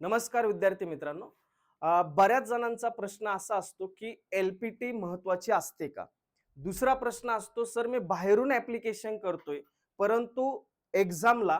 नमस्कार विद्यार्थी मित्रांनो. बऱ्याच जणांचा प्रश्न असा असतो की एल-पी-टी महत्त्वाची असते का? दुसरा प्रश्न असतो, सर मी बाहेरून ॲप्लिकेशन करतोय, परंतु एक्झामला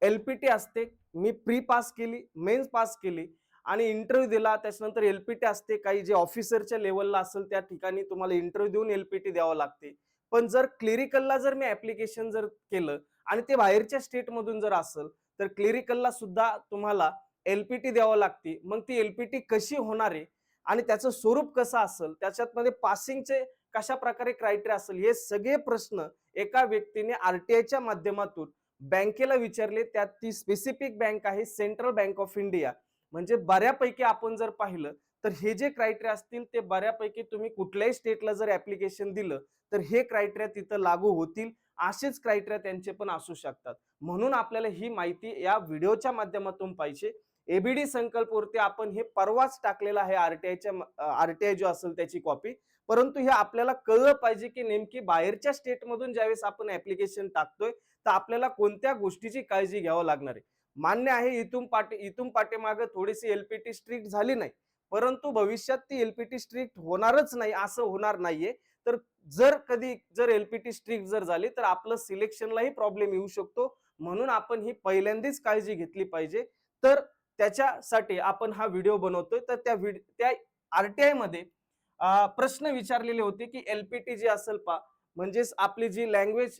एल-पी-टी असते. मी प्री पास केली, मेन्स पास केली आणि इंटरव्ह्यू दिला. त्याच्यानंतर एल-पी-टी असते. काही जे ऑफिसरच्या लेव्हलला असेल त्या ठिकाणी तुम्हाला इंटरव्ह्यू देऊन एल-पी-टी द्यावं लागते. पण जर क्लेरिकलला मी ॲप्लिकेशन केलं आणि ते बाहेरच्या स्टेटमधून जर असेल, तर क्लेरिकलला सुद्धा तुम्हाला एल-पी-टी द्यावं लागते. मग ती एल-पी-टी कशी होणार आहे आणि त्याचं स्वरूप कसं असेल, त्याच्यामध्ये पासिंगचे कशा प्रकारे क्रायटेरिया असेल, हे सगळे प्रश्न एका व्यक्तीने आर-टी-आयच्या माध्यमातून बँकेला विचारले. त्यात ती स्पेसिफिक बँक आहे सेंट्रल बँक ऑफ इंडिया. म्हणजे बऱ्यापैकी आपण जर पाहिलं तर हे जे क्रायटेरिया असतील ते बऱ्यापैकी तुम्ही कुठल्याही स्टेटला जर ॲप्लिकेशन दिलं तर हे क्रायटेरिया तिथं लागू होतील. असेच क्रायटेरिया त्यांचे पण असू शकतात. म्हणून आपल्याला ही माहिती या व्हिडिओच्या माध्यमातून पाहिजे. एबीडी संकल्पवरती आपण हे परवाच टाकलेलं आहे आरटीआय जो असेल त्याची कॉपी. परंतु हे आपल्याला कळलं पाहिजे की नेमकी बाहेरच्या स्टेटमधून ज्यावेळेस आपण ऍप्लिकेशन टाकतोय तर आपल्याला कोणत्या गोष्टीची काळजी घ्यावं लागणार आहे. मान्य आहे इथून पाठीमागे थोडीशी एलपीटी स्ट्रिक्ट झाली नाही, परंतु भविष्यात ती एलपीटी स्ट्रिक्ट होणारच नाही असं होणार नाहीये. तर जर एलपीटी स्ट्रिक्ट झाली तर आपलं सिलेक्शनलाही प्रॉब्लेम येऊ शकतो. म्हणून आपण ही पहिल्यांदाच काळजी घेतली पाहिजे. तर त्याच्यासाठी आपण हा व्हिडिओ बनवतोय. तर त्या आरटीआय मध्ये प्रश्न विचारलेले होते की एलपीटी जी असेल म्हणजेच आपली जी लँग्वेज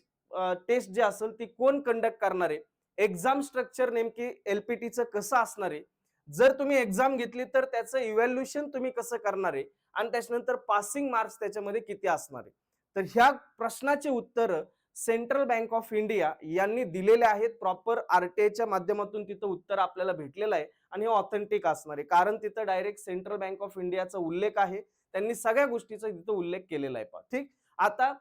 टेस्ट जी असेल ती कोण कंडक्ट करणार आहे, एक्झाम स्ट्रक्चर नेमकी एलपीटीचं कसं असणार आहे, जर तुम्ही एक्झाम घेतली तर त्याचं इव्हॅल्युएशन तुम्ही कसं करणार आहे आणि त्याच्यानंतर पासिंग मार्क्स त्याच्यामध्ये किती असणार आहे. तर ह्या प्रश्नाचे उत्तर सेंट्रल बँक ऑफ इंडिया यांनी दिलेले आहेत. प्रॉपर आरटीआयच्या माध्यमातून तिथं उत्तर आपल्याला भेटलेलं आहे आणि हे ऑथेंटिक असणार आहे, कारण तिथं डायरेक्ट सेंट्रल बँक ऑफ इंडियाचा उल्लेख आहे. त्यांनी सगळ्या गोष्टीचा तिथं उल्लेख केलेला आहे. ठीक, आता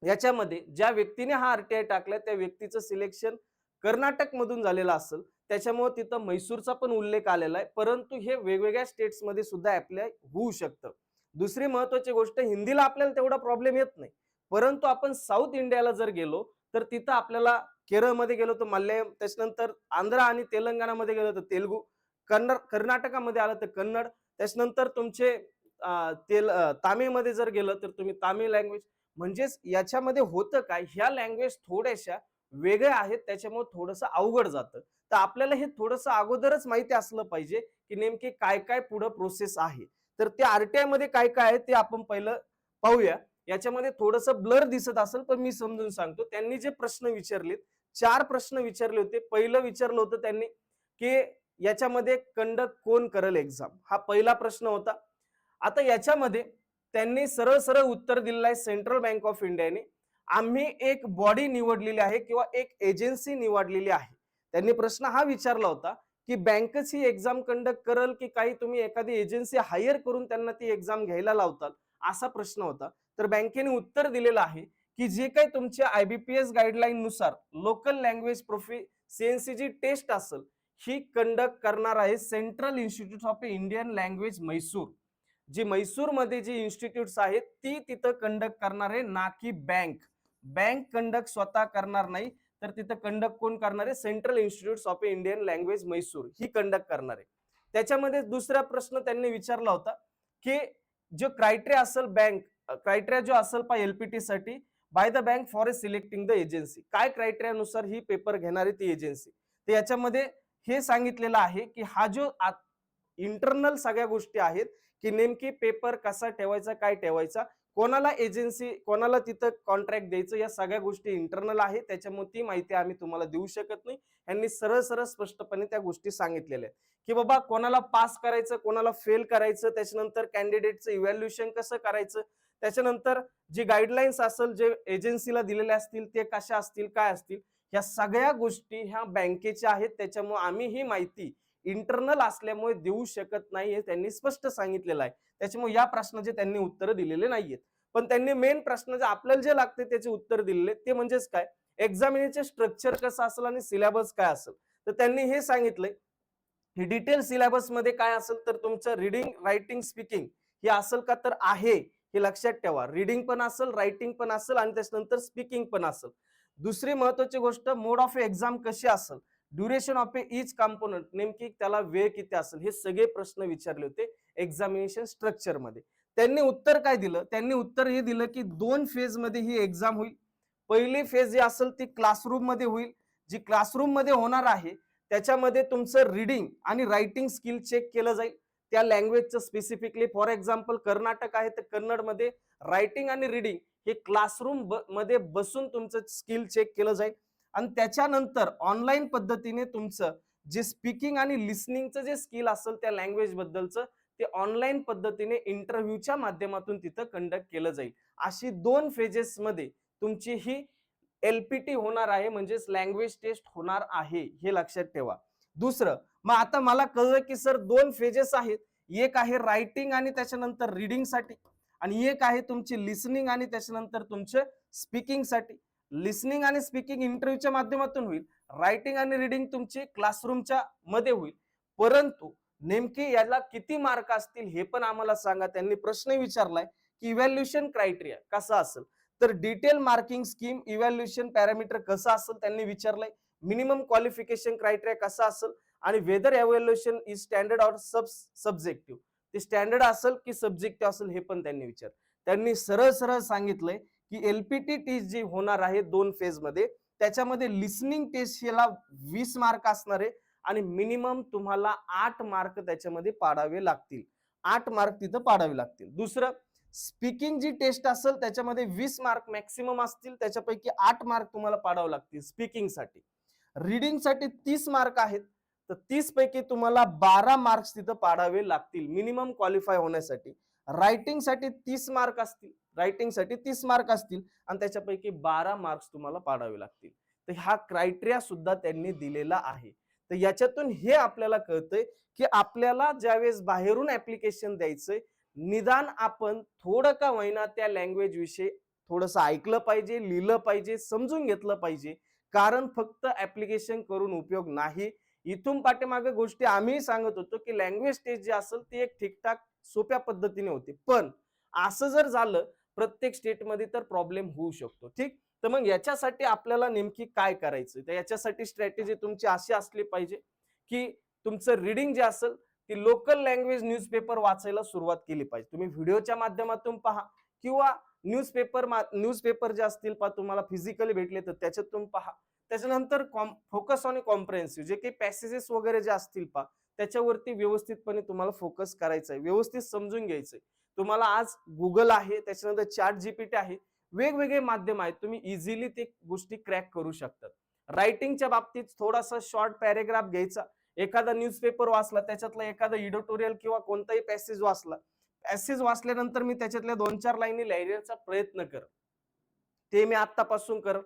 याच्यामध्ये ज्या व्यक्तीने हा आरटीआय टाकलाय त्या व्यक्तीचं सिलेक्शन कर्नाटक मधून झालेलं असेल, त्याच्यामुळे तिथं म्हैसूरचा पण उल्लेख आलेला आहे. परंतु हे वेगवेगळ्या स्टेट्स मध्ये सुद्धा अप्लाय होऊ शकतं. दुसरी महत्वाची गोष्ट, हिंदीला आपल्याला तेवढा प्रॉब्लेम येत नाही, परंतु आपण साऊथ इंडियाला जर गेलो तर तिथं आपल्याला केरळमध्ये गेलो तर मल्याळम, त्याच्यानंतर आंध्र आणि तेलंगणामध्ये गेलो तर तेलुगू, कर्नाटकामध्ये आलं तर कन्नड, त्याच्यानंतर तुमचे तामिळमध्ये जर गेलं तर तुम्ही तामिळ लँग्वेज. म्हणजेच याच्यामध्ये होतं काय, ह्या लँग्वेज थोड्याशा वेगळ्या आहेत, त्याच्यामुळे थोडंसं अवघड जातं. तर आपल्याला हे थोडंसं अगोदरच माहिती असलं पाहिजे की नेमके काय काय पुढे प्रोसेस आहे. तर त्या आरटीआय मध्ये काय काय आहे ते आपण पहिलं पाहूया. याच्यामध्ये थोडंसं ब्लर दिसत असेल पण मी समजून सांगतो. त्यांनी जे प्रश्न विचारलेत, 4 प्रश्न विचारले होते. पहिलं विचारलं होतं त्यांनी की याच्यामध्ये कंडक्ट कोण करेल एक्झाम, हा पहिला प्रश्न होता. आता याच्यामध्ये त्यांनी सरळ सरळ उत्तर दिलेलं आहे सेंट्रल बँक ऑफ इंडियाने. आम्ही एक बॉडी निवडलेली आहे किंवा एक एजन्सी निवडलेली आहे. त्यांनी प्रश्न हा विचारला होता की बँकच ही एक्झाम कंडक्ट करेल की काही तुम्ही एखादी एजन्सी हायर करून त्यांना ती एक्झाम घ्यायला लावताल, असा प्रश्न होता. तर बँकेने उत्तर दिलेलं आहे की जे काही तुमच्या आयबीपीएस गाईडलाईन नुसार लोकल लँग्वेज प्रोफिशियन्सी जी टेस्ट असेल ही कंडक्ट करणार आहे central institute of Indian language Mysore. जी म्हैसूरमध्ये जी इन्स्टिट्यूट्स आहेत ती तिथं कंडक्ट करणार आहे, ना की बँक. बँक कंडक्ट स्वतः करणार नाही, तर तिथं कंडक्ट कोण करणार आहे, central institute of Indian language Mysore he conduct करणार आहे. त्याच्यामध्ये दुसरा प्रश्न त्यांनी विचारला होता की जो क्रायटेरिया असेल क्रायटेरिया जो असेल एलपीटी साठी by the bank for a selecting the agency, काय क्रायटेरिया नुसार ही पेपर घेणार आहे ती एजन्सी. तर याच्यामध्ये हे सांगितलेलं आहे की हा जो इंटरनल सगळ्या गोष्टी आहेत की नेमकी पेपर कसा ठेवायचा, काय ठेवायचा, कोणाला तिथं कॉन्ट्रॅक्ट द्यायचं, या सगळ्या गोष्टी इंटरनल आहे. त्याच्यामुळे ती माहिती आम्ही तुम्हाला देऊ शकत नाही. यांनी सरळ सरळ स्पष्टपणे त्या गोष्टी सांगितलेल्या आहेत की बाबा कोणाला पास करायचं, कोणाला फेल करायचं, त्याच्यानंतर कॅन्डिडेटचं इव्हॅल्युएशन कसं करायचं, त्याच्यानंतर जी गाईडलाईन्स असेल जे एजन्सीला दिलेल्या असतील ते कशा असतील, काय असतील, ह्या सगळ्या गोष्टी ह्या बँकेच्या आहेत. त्याच्यामुळे आम्ही ही माहिती इंटरनल असल्यामुळे देऊ शकत नाही हे त्यांनी स्पष्ट सांगितलेलं आहे. त्याच्यामुळे या प्रश्नाचे त्यांनी उत्तर दिलेले नाहीयेत. पण त्यांनी मेन प्रश्न जे आपल्याला जे लागते त्याचे उत्तर दिलेले ते म्हणजेच काय, एक्झामिनेशन स्ट्रक्चर कसं असेल आणि सिलेबस काय असेल. तर त्यांनी हे सांगितलंय ही डिटेल सिलेबस मध्ये काय असेल तर तुमचं रीडिंग, रायटिंग, स्पीकिंग हे असेल का, तर आहे, हे लक्षात ठेवा. रीडिंग पण असेल, रायटिंग पण असेल आणि त्याच्यानंतर स्पीकिंग पण असेल. दुसरी महत्वाची गोष्ट, मोड ऑफ एक्झाम कशी असेल, ड्युरेशन ऑफ इच कॉम्पोनंट, नेमकी त्याला वेळ किती असेल, हे सगळे प्रश्न विचारले होते एक्झामिनेशन स्ट्रक्चर मध्ये. त्यांनी उत्तर काय दिलं, त्यांनी उत्तर हे दिलं की 2 फेज मध्ये ही एक्झाम होईल. पहिली फेज जी असेल ती क्लासरूम मध्ये होईल. जी क्लासरूम मध्ये होणार आहे त्याच्यामध्ये तुमचं रीडिंग आणि रायटिंग स्किल चेक केलं जाईल त्या लँग्वेजचं स्पेसिफिकली. फॉर एक्झाम्पल कर्नाटक आहे तर कन्नडमध्ये रायटिंग आणि रीडिंग हे क्लासरूम मध्ये बसून तुमचं स्किल चेक केलं जाईल. आणि त्याच्यानंतर ऑनलाईन पद्धतीने तुमचं जे स्पीकिंग आणि लिसनिंगचं जे स्किल असेल त्या लँग्वेज बद्दलचं ते ऑनलाईन पद्धतीने इंटरव्ह्यूच्या माध्यमातून तिथं कंडक्ट केलं जाईल. अशी 2 फेजेस मध्ये तुमची ही एलपीटी होणार आहे, म्हणजेच लँग्वेज टेस्ट होणार आहे, हे लक्षात ठेवा. दुसरं, मग आता मला कळलं की सर 2 फेजेस आहेत, एक आहे रायटिंग आणि त्याच्यानंतर रीडिंग साठी, आणि एक आहे तुमची लिसनिंग आणि त्याच्यानंतर तुमचे स्पीकिंग साठी. लिसनिंग आणि स्पीकिंग इंटरव्ह्यूच्या माध्यमातून होईल, रायटिंग आणि रीडिंग तुमची क्लासरूमच्या मध्ये होईल. परंतु नेमके याला किती मार्क असतील हे पण आम्हाला सांगा. त्यांनी प्रश्न विचारलाय की इव्हॅल्युएशन क्रायटेरिया कसा असेल, तर detail marking scheme evaluation parameter कसं असेल त्यांनी विचारलंय, मिनिमम क्वालिफिकेशन क्रायटेरिया कसा असेल, आणि whether evaluation is standard or subjective, ते स्टँडर्ड असेल की सब्जेक्टिव्ह असेल हे पण त्यांनी विचार. त्यांनी सरळ सरळ सांगितलंय की एलपीटी टेस्ट जी होणार आहे 2 फेज मध्ये त्याच्यामध्ये लिसनिंग टेस्ट याला 20 मार्क असणार आहे आणि मिनिमम तुम्हाला 8 मार्क त्याच्यामध्ये पाडावे लागतील. 8 मार्क तिथं पाडावे लागतील. दुसरं, स्पीकिंग जी टेस्ट असेल त्याच्यामध्ये 20 मार्क मॅक्सिमम असतील, त्याच्यापैकी 8 मार्क तुम्हाला पाडावे लागतील स्पीकिंग साठी. रीडिंग साठी 30 मार्क आहेत, तर 30 पैकी तुम्हाला 12 मार्क्स तिथं पाडावे लागतील मिनिमम क्वालिफाय होण्यासाठी. रायटिंग साठी 30 मार्क असतील, रायटिंग साठी 30 मार्क असतील आणि त्याच्यापैकी 12 मार्क्स तुम्हाला पाडावे लागतील. तर हा क्रायटेरिया सुद्धा त्यांनी दिलेला आहे. तर याच्यातून हे आपल्याला कळतंय की आपल्याला ज्यावेळेस बाहेरून ऍप्लिकेशन द्यायचंय, निदान आपण थोडं का होईना त्या लँग्वेज विषयी थोडस ऐकलं पाहिजे, लिहिलं पाहिजे, समजून घेतलं पाहिजे. कारण फक्त ऍप्लिकेशन करून उपयोग नाही. इथून पाठीमागे गोष्टी आम्ही सांगत होतो की लँग्वेज टेस्ट जी असेल ती एक ठीकठाक सोप्या पद्धतीने होते, पण असं जर झालं प्रत्येक स्टेटमध्ये तर प्रॉब्लेम होऊ शकतो. ठीक, तर मग याच्यासाठी आपल्याला नेमकी काय करायचं, तर याच्यासाठी स्ट्रॅटेजी तुमची अशी असली पाहिजे की तुमचं रीडिंग जे असेल ती लोकल लँग्वेज न्यूजपेपर वाचायला सुरुवात केली पाहिजे. तुम्ही व्हिडिओच्या माध्यमातून पहा किंवा न्यूजपेपर जे असतील पहा तुम्हाला फिजिकली भेटले तर त्याच्यातून पहा. त्याच्यानंतर फोकस ऑन कॉम्प्रिहेन्सिव्ह जे काही पॅसेजेस वगैरे जे असतील पहा त्याच्यावरती व्यवस्थितपणे तुम्हाला फोकस करायचा आहे, व्यवस्थित समजून घ्यायचंय. तुम्हाला आज गुगल आहे, त्याच्यानंतर चॅट जीपीटी आहे, वेगवेगळे माध्यम आहेत, तुम्ही इझिली ते गोष्टी क्रॅक करू शकतात. रायटिंगच्या बाबतीत थोडासा शॉर्ट पॅरेग्राफ घ्यायचा, एखादा न्यूजपेपर वाचला त्याच्यातला एखादा एडिटोरियल किंवा कोणताही पॅसेज वाचला, पॅसेज वाचल्यानंतर मी त्याच्यातल्या 2-4 लाईनी लिहायचा प्रयत्न कर, ते मी आतापासून कर.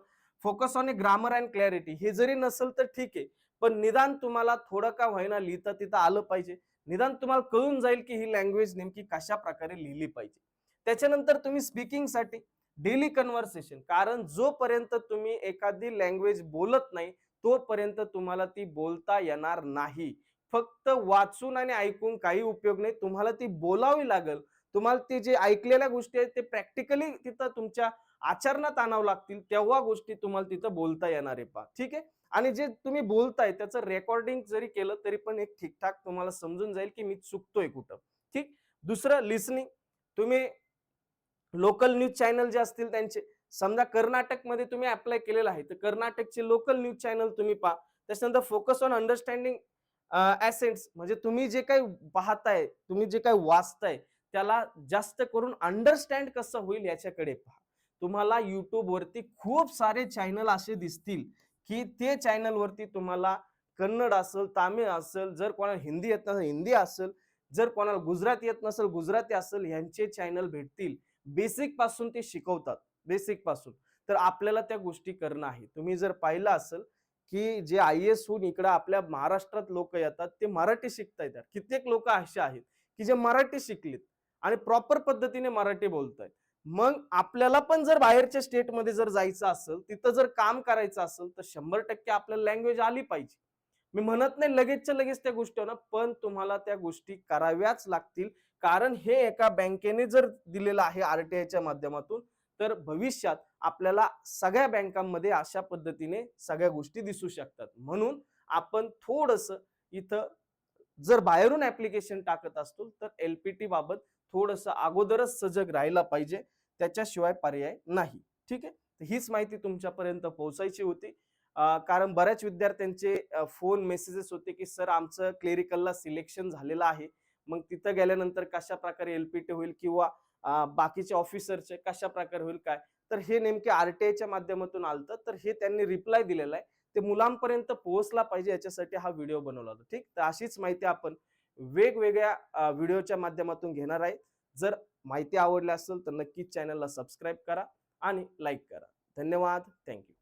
Focus on grammar and clarity, हे जरी नसेल तर ठीक आहे, पण निदान तुम्हाला थोडं का व्हायना लिहिता तिथं आलं पाहिजे. निदान तुम्हाला कळून जाईल की ही लँग्वेज नेमकी कशा प्रकारे लिहिली पाहिजे. त्याच्यानंतर तुम्ही स्पीकिंग साठी डेली कन्व्हर्सेशन, कारण जोपर्यंत तुम्ही एखादी लँग्वेज बोलत नाही तोपर्यंत तुम्हाला ती बोलता येणार नाही. फक्त वाचून आणि ऐकून काही उपयोग नाही, तुम्हाला ती बोलावी लागेल. तुम्हाला ते जे ऐकलेल्या गोष्टी आहेत ते प्रॅक्टिकली तिथं तुमच्या आचरणात आणावं लागतील, तेव्हा गोष्टी तुम्हाला तिथं बोलता येणार आहे पहा. ठीक आहे, आणि जे तुम्ही बोलताय त्याचं रेकॉर्डिंग जरी केलं तरी पण एक ठीकठाक तुम्हाला समजून जाईल की मी चुकतोय कुठं. ठीक. दुसरं, लिसनिंग. तुम्ही लोकल न्यूज चॅनल जे असतील त्यांचे, समजा कर्नाटकमध्ये तुम्ही अप्लाय केलेलं आहे तर कर्नाटकचे लोकल न्यूज चॅनल तुम्ही पहा. त्याच्यानंतर फोकस ऑन अंडरस्टँडिंग ॲसेंट्स, म्हणजे तुम्ही जे काही पाहताय, तुम्ही जे काही वाचताय त्याला जास्त करून अंडरस्टँड कसं होईल याच्याकडे पहा. तुम्हाला युट्यूब वरती खूप सारे चॅनल असे दिसतील की ते चॅनल वरती तुम्हाला कन्नड असेल, तामिळ असेल, जर कोणाला हिंदी येत नसेल हिंदी असेल, जर कोणाला गुजराती येत नसेल गुजराती असेल, यांचे चॅनल भेटतील. बेसिक पासून ते शिकवतात, बेसिक पासून. तर आपल्याला त्या गोष्टी करणं आहे. तुम्ही जर पाहिलं असेल की जे IAS होऊन इकडे आपल्या महाराष्ट्रात लोक येतात ते मराठी शिकता येतात. कित्येक लोक असे आहेत की जे मराठी शिकलेत आणि प्रॉपर पद्धतीने मराठी बोलतायत. मग आपल्याला पण जर बाहेरच्या स्टेटमध्ये जर जायचं असेल, तिथं जर काम करायचं असेल तर 100% आपल्याला लँग्वेज आली पाहिजे. मी म्हणत नाही लगेचच्या लगेच त्या गोष्टी होणार, पण तुम्हाला त्या गोष्टी कराव्याच लागतील. कारण हे एका बँकेने जर दिलेलं आहे RTIच्या माध्यमातून, तर भविष्यात आपल्याला सगळ्या बँकांमध्ये अशा पद्धतीने सगळ्या गोष्टी दिसू शकतात. म्हणून आपण थोडस इथं जर बाहेरून ऍप्लिकेशन टाकत असतो तर एलपीटी बाबत थोडस अगोदरच सजग राहायला पाहिजे, त्याच्याशिवाय पर्याय नाही. ठीक आहे, हीच माहिती तुमच्यापर्यंत पोहोचायची होती. कारण बऱ्याच विद्यार्थ्यांचे फोन मेसेजेस होते की सर आमचं क्लेरिकलला सिलेक्शन झालेलं आहे, मग तिथं गेल्यानंतर कशा प्रकारे एलपीटी होईल किंवा बाकीचे ऑफिसरचे कशा प्रकारे होईल काय. तर हे नेमके आरटीआयच्या माध्यमातून आलतं, तर हे त्यांनी रिप्लाय दिलेला आहे, ते मुलांपर्यंत पोहोचला पाहिजे याच्यासाठी हा व्हिडिओ बनवला होता. ठीक, तर अशीच माहिती आपण वेगवेगळ्या व्हिडिओच्या माध्यमातून घेणार आहे. जर माहिती आवडली असेल तर नक्कीच चॅनलला सबस्क्राईब करा आणि लाईक करा. धन्यवाद. थँक्यू.